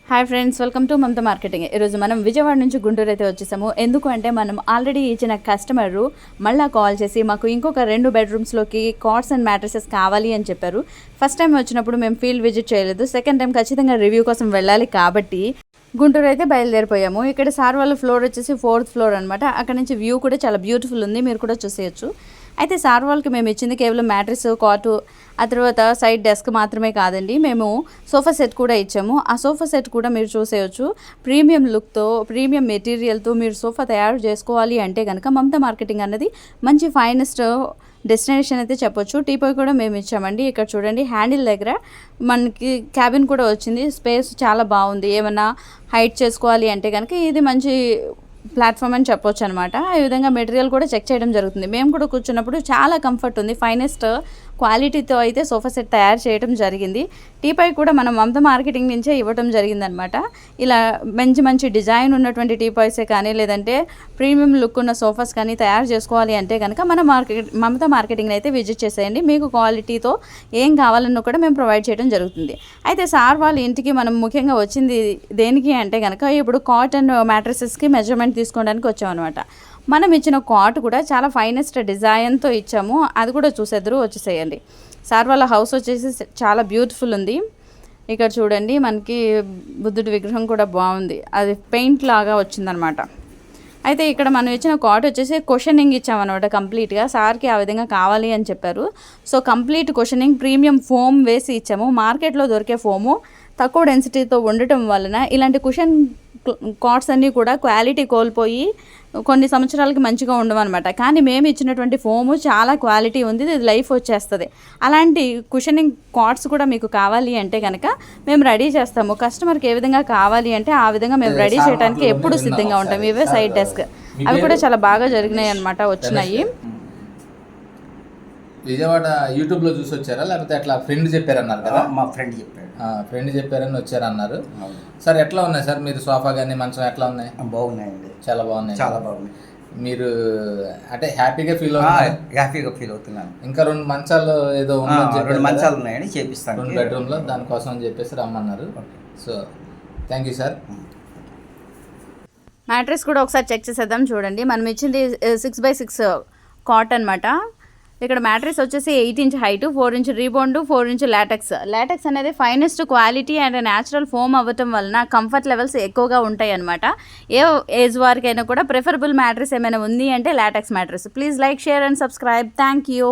Hi friends, welcome to Mamata marketing. ఈరోజు మనం విజయవాడ నుంచి గుంటూరు అయితే వచ్చేసాము. ఎందుకు అంటే మనం ఆల్రెడీ ఇచ్చిన కస్టమరు మళ్ళీ కాల్ చేసి మాకు ఇంకొక 2 బెడ్రూమ్స్లోకి కాట్స్ అండ్ మ్యాట్రసెస్ కావాలి అని చెప్పారు. ఫస్ట్ టైం వచ్చినప్పుడు మేము ఫీల్డ్ విజిట్ చేయలేదు. సెకండ్ టైం ఖచ్చితంగా రివ్యూ కోసం వెళ్ళాలి కాబట్టి గుంటూరు అయితే బయలుదేరిపోయాము. ఇక్కడ సార్ వాళ్ళ ఫ్లోర్ వచ్చేసి 4th ఫ్లోర్ అనమాట. అక్కడ నుంచి వ్యూ కూడా చాలా బ్యూటిఫుల్ ఉంది, మీరు కూడా చూసేయచ్చు. అయితే సార్ వాళ్ళకి మేము ఇచ్చింది కేవలం మ్యాట్రెస్, కాటు, ఆ తర్వాత సైడ్ డెస్క్ మాత్రమే కాదండి, మేము సోఫా సెట్ కూడా ఇచ్చాము. ఆ సోఫా సెట్ కూడా మీరు చూసేయచ్చు. ప్రీమియం లుక్తో, ప్రీమియం మెటీరియల్తో మీరు సోఫా తయారు చేసుకోవాలి అంటే కనుక మమతా మార్కెటింగ్ అన్నది మంచి ఫైనెస్ట్ డెస్టినేషన్ అయితే చెప్పొచ్చు. టీపాయ్ కూడా మేము ఇచ్చామండి. ఇక్కడ చూడండి, హ్యాండిల్ దగ్గర మనకి క్యాబిన్ కూడా వచ్చింది. స్పేస్ చాలా బాగుంది. ఏమన్నా హైట్ చేసుకోవాలి అంటే కనుక ఇది మంచి ప్లాట్ఫామ్ అని చెప్పొచ్చు అనమాట. ఈ విధంగా మెటీరియల్ కూడా చెక్ చేయడం జరుగుతుంది. మేము కూడా కూర్చున్నప్పుడు చాలా కంఫర్ట్ ఉంది. ఫైనెస్ట్ క్వాలిటీతో అయితే సోఫా సెట్ తయారు చేయడం జరిగింది. టీపాయ్ కూడా మనం మమతా మార్కెటింగ్ నుంచే ఇవ్వడం జరిగిందనమాట. ఇలా మంచి మంచి డిజైన్ ఉన్నటువంటి టీపాయ్సే కానీ లేదంటే ప్రీమియం లుక్ ఉన్న సోఫాస్ కానీ తయారు చేసుకోవాలి అంటే కనుక మన మమతా మార్కెటింగ్ అయితే విజిట్ చేసేయండి. మీకు క్వాలిటీతో ఏం కావాలన్నా కూడా మేము ప్రొవైడ్ చేయడం జరుగుతుంది. అయితే సార్ వాళ్ళ ఇంటికి మనం ముఖ్యంగా వచ్చింది దేనికి అంటే కనుక ఇప్పుడు కాటన్ మ్యాట్రసెస్కి మెజర్మెంట్ తీసుకోవడానికి వచ్చామన్నమాట. మనం ఇచ్చిన కాట్ కూడా చాలా ఫైనెస్ట్ డిజైన్తో ఇచ్చాము. అది కూడా చూసేద్దరు వచ్చేసేయండి. సార్ వాళ్ళ హౌస్ వచ్చేసి చాలా బ్యూటిఫుల్ ఉంది. ఇక్కడ చూడండి, మనకి బుద్ధుడి విగ్రహం కూడా బాగుంది. అది పెయింట్ లాగా వచ్చిందనమాట. అయితే ఇక్కడ మనం ఇచ్చిన కాట్ వచ్చేసి క్వశ్చనింగ్ ఇచ్చామన్నమాట. కంప్లీట్గా సార్కి ఆ విధంగా కావాలి అని చెప్పారు. So complete questioning premium foam వేసి ఇచ్చాము. మార్కెట్లో దొరికే ఫోము తక్కువ డెన్సిటీతో ఉండటం వలన ఇలాంటి కుషన్ కాట్స్ అన్నీ కూడా క్వాలిటీ కోల్పోయి కొన్ని సంవత్సరాలకి మంచిగా ఉండవన్నమాట. కానీ మేము ఇచ్చినటువంటి ఫోము చాలా క్వాలిటీ ఉంది, ఇది లైఫ్ వచ్చేస్తుంది. అలాంటి కుషనింగ్ కాట్స్ కూడా మీకు కావాలి అంటే కనుక మేము రెడీ చేస్తాము. కస్టమర్కి ఏ విధంగా కావాలి అంటే ఆ విధంగా మేము రెడీ చేయడానికి ఎప్పుడు సిద్ధంగా ఉంటాం. ఇవే సైడ్ డెస్క్, అవి కూడా చాలా బాగా జరిగినాయి అనమాట, వచ్చినాయి. విజయవాడ యూట్యూబ్లో చూసి వచ్చారా లేకపోతే అట్లా ఫ్రెండ్ చెప్పారన్నారు కదా? మా ఫ్రెండ్ చెప్పారు. ఫ్రెండ్ చెప్పారని వచ్చారన్నారు. సార్ ఎట్లా ఉన్నాయి సార్ మీరు సోఫా కానీ మంచం ఎట్లా ఉన్నాయి? బాగున్నాయండి, చాలా బాగున్నాయి. చాలా బాగున్నాయి. మీరు అంటే హ్యాపీగా ఫీల్ అవుతున్నాను. ఇంకా 2 మంచాలు ఏదో 2 మంచాలు ఉన్నాయని చేపిస్తాను 2 బెడ్రూమ్లో, దానికోసం అని చెప్పేసి రమ్మన్నారు. So thank you sir. Mattress కూడా ఒకసారి చెక్ చేసేద్దాం. చూడండి, మనం ఇచ్చింది 6x6 కాట్ అనమాట. ఇక్కడ మ్యాట్రెస్ వచ్చేసి 8 inch height, 4 inch rebound, 4 inch latex. Latex అనేది finest quality and natural foam అవ్వటం వలన కంఫర్ట్ లెవెల్స్ ఎక్కువగా ఉంటాయి అనమాట. ఏ ఏజ్ వారికైనా కూడా ప్రిఫరబుల్ మ్యాట్రెస్ ఏమైనా ఉంది అంటే LaTeX mattress. Please like, share and subscribe. Thank you.